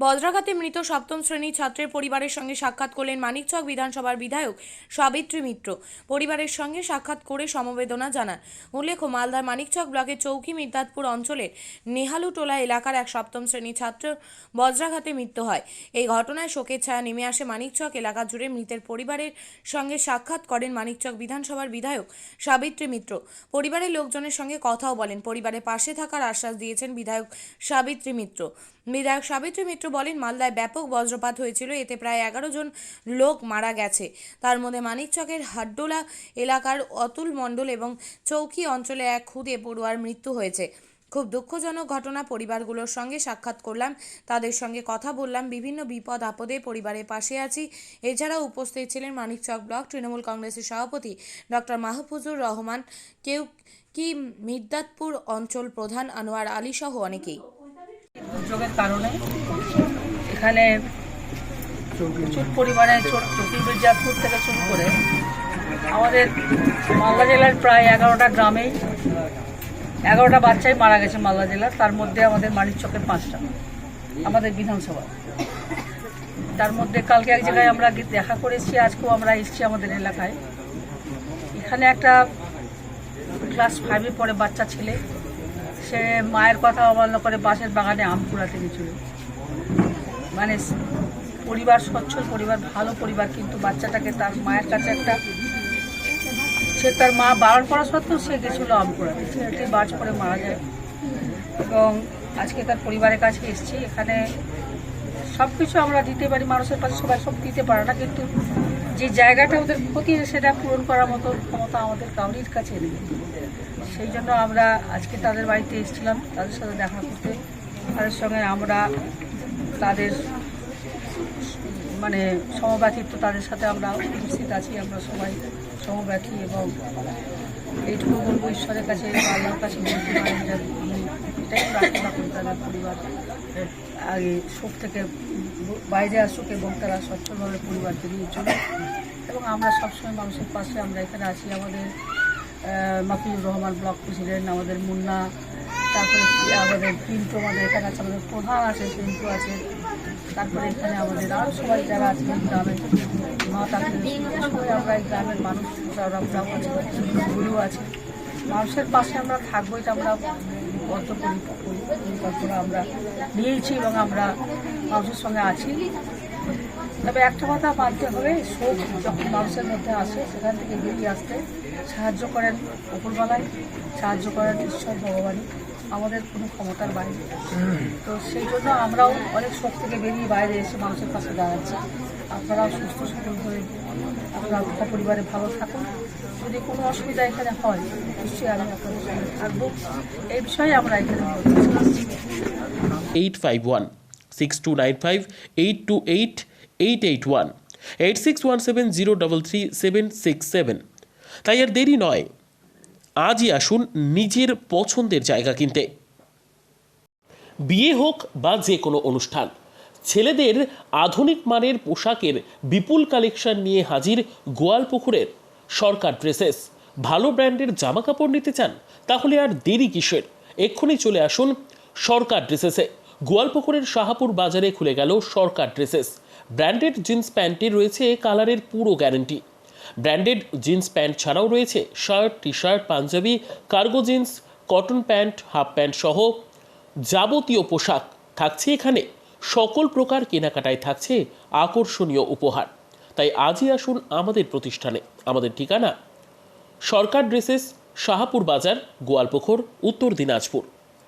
বজ্রাঘাতে মৃত সপ্তম শ্রেণীর ছাত্রের পরিবারের সঙ্গে সাক্ষাৎ করলেন মানিকচক বিধানসভার বিধায়ক সাবিত্রী মিত্র। পরিবারের সঙ্গে সাক্ষাৎ করে সমবেদনা জানান। উল্লেখ্য, মালদার মানিকচক ব্লকের চৌকি মির্দাতপুর অঞ্চলের নেহালুটোলা এলাকার এক সপ্তম শ্রেণীর ছাত্র বজ্রাঘাতে মৃত্যু হয়। এই ঘটনায় শোকের ছায়া নেমে আসে মানিকচক এলাকা জুড়ে। মৃতের পরিবারের সঙ্গে সাক্ষাৎ করেন মানিকচক বিধানসভার বিধায়ক সাবিত্রী মিত্র। পরিবারের লোকজনের সঙ্গে কথাও বলেন। পরিবারের পাশে থাকার আশ্বাস দিয়েছেন বিধায়ক সাবিত্রী মিত্র। বিধায়ক সাবিত্রী মিত্র বলেন, মালদায় ব্যাপক বজ্রপাত হয়েছিল, এতে প্রায় 11 জন লোক মারা গেছে। তার মধ্যে মানিকচকের হাড্ডোলা এলাকার অতুল মণ্ডল এবং চৌকি অঞ্চলে এক খুদে পড়ুয়ার মৃত্যু হয়েছে। খুব দুঃখজনক ঘটনা। পরিবারগুলোর সঙ্গে সাক্ষাৎ করলাম, তাদের সঙ্গে কথা বললাম, বিভিন্ন বিপদ আপদে পরিবারের পাশে আছি। এছাড়াও উপস্থিত ছিলেন মানিকচক ব্লক তৃণমূল কংগ্রেসের সভাপতি ডক্টর মাহফুজুর রহমান, কি মির্দাতপুর অঞ্চল প্রধান আনোয়ার আলী সহ অনেকেই। দুর্যোগের কারণে এখানে প্রচুর পরিমাণে চৌকি মির্জাপুর থেকে শুরু করে আমাদের মালদা জেলার প্রায় 11টা গ্রামেই 11টা বাচ্চাই মারা গেছে মালদা জেলার। তার মধ্যে আমাদের মানিকচকের 5টা আমাদের বিধানসভা। তার মধ্যে কালকে এক জায়গায় আমরা দেখা করেছি, আজকেও আমরা এসেছি আমাদের এলাকায়। এখানে একটা ক্লাস 5-এ পড়ে বাচ্চা ছেলে, সে মায়ের কথা অমান্য করে বাঁশের বাগানে আম কুড়াতে গেছিল। মানে পরিবার সচ্ছল পরিবার, ভালো পরিবার, কিন্তু বাচ্চাটাকে তার মায়ের কাছে সে তার মা বারণ করা সত্ত্বেও সে গেছিল আম কুড়াতে। ছেলেটি বাজ করে মারা যায় এবং আজকে তার পরিবারের কাছে এসেছি। এখানে সব কিছু আমরা দিতে পারি, মানুষের কাছে সবাই সব দিতে পারে না, কিন্তু যে জায়গাটা ওদের ক্ষতি সেটা পূরণ করার মতো ক্ষমতা আমাদের কাউরির কাছে নেই। সেই জন্য আমরা আজকে তাদের বাড়িতে এসেছিলাম, তাদের সাথে দেখা করতে। তাদের সঙ্গে আমরা তাদের মানে সমব্যথিত্ব, তাদের সাথে আমরা উপস্থিত আছি। আমরা সবাই সমব্যথী এবং এইটুকু বলবো, ঈশ্বরের কাছে আল্লাহর কাছে বলতে পারেন যে এটাই প্রার্থনা করি তাদের পরিবার আগে শোক থেকে বাইরে আসুক এবং তারা সচ্ছলভাবে পরিবারকে নিয়ে চলে। এবং আমরা সবসময় মানুষের পাশে আমরা এখানে আছি। আমাদের মাফিজুর রহমান ব্লক প্রেসিডেন্ট, আমাদের মুন্না, তারপরে আমাদের পিন্টু আমাদের এখানে আছে, আমাদের প্রধান আছে, পিন্টু আছে, তারপরে এখানে আমাদের আরও সবাই যারা আছে গ্রামের সবাই আমরা এই গ্রামের মানুষ, সৌরভরাও আছে, গুরু আছে। মানুষের পাশে আমরা থাকবো, এটা আমরা বদ্ধ পরিকল্পনা আমরা নিয়েছি এবং আমরা মানুষের সঙ্গে আছি। তবে একটা কথা মানতে হবে, শোক যখন মানুষের মধ্যে আসে সেখান থেকে বেরিয়ে আসতে সাহায্য করেন অপরবেলায়, সাহায্য করেন ঈশ্বর ভগবানই, আমাদের কোনো ক্ষমতার বাইরে। তো সেই জন্য আমরাও অনেক শোক থেকে বেরিয়ে বাইরে এসে মানুষের পাশে দাঁড়াচ্ছি। আপনারাও সুস্থ সবল হয়ে আপনারা পরিবারে ভালো থাকুন। যদি কোনো অসুবিধা এখানে হয় নিশ্চয়ই আমি আপনাদের সঙ্গে থাকবো। এই বিষয়ে আমরা এখানে 8516295828 8617033767। তাই আর দেরি নয়, আজই আসুন নিজের পছন্দের জায়গা কিনতে। বিয়ে হোক বা যে কোনো অনুষ্ঠান, ছেলেদের আধুনিক মানের পোশাকের বিপুল কালেকশন নিয়ে হাজির গোয়ালপুকুরের সরকার ড্রেসেস। ভালো ব্র্যান্ডের জামা কাপড় নিতে চান? তাহলে আর দেরি কিসের? এক্ষুনি চলে আসুন সরকার ড্রেসেসে। গোয়ালপুকুরের শাহাপুর বাজারে খুলে গেল সরকার ড্রেসেস। ব্র্যান্ডেড জিন্স প্যান্টে রয়েছে কালারের পুরো গ্যারেন্টি। ব্র্যান্ডেড জিন্স প্যান্ট ছাড়াও রয়েছে shirt, T shirt, punjabi, cargo jeans, cotton pant, half pant সহ যাবতীয় পোশাক থাকছে এখানে। সকল প্রকার কেনাকাটায় থাকছে আকর্ষণীয় উপহার। তাই আজই আসুন আমাদের প্রতিষ্ঠানে। আমাদের ঠিকানা সরকার ড্রেসেস, শাহাপুর বাজার, গোয়ালপুকুর, উত্তর দিনাজপুর।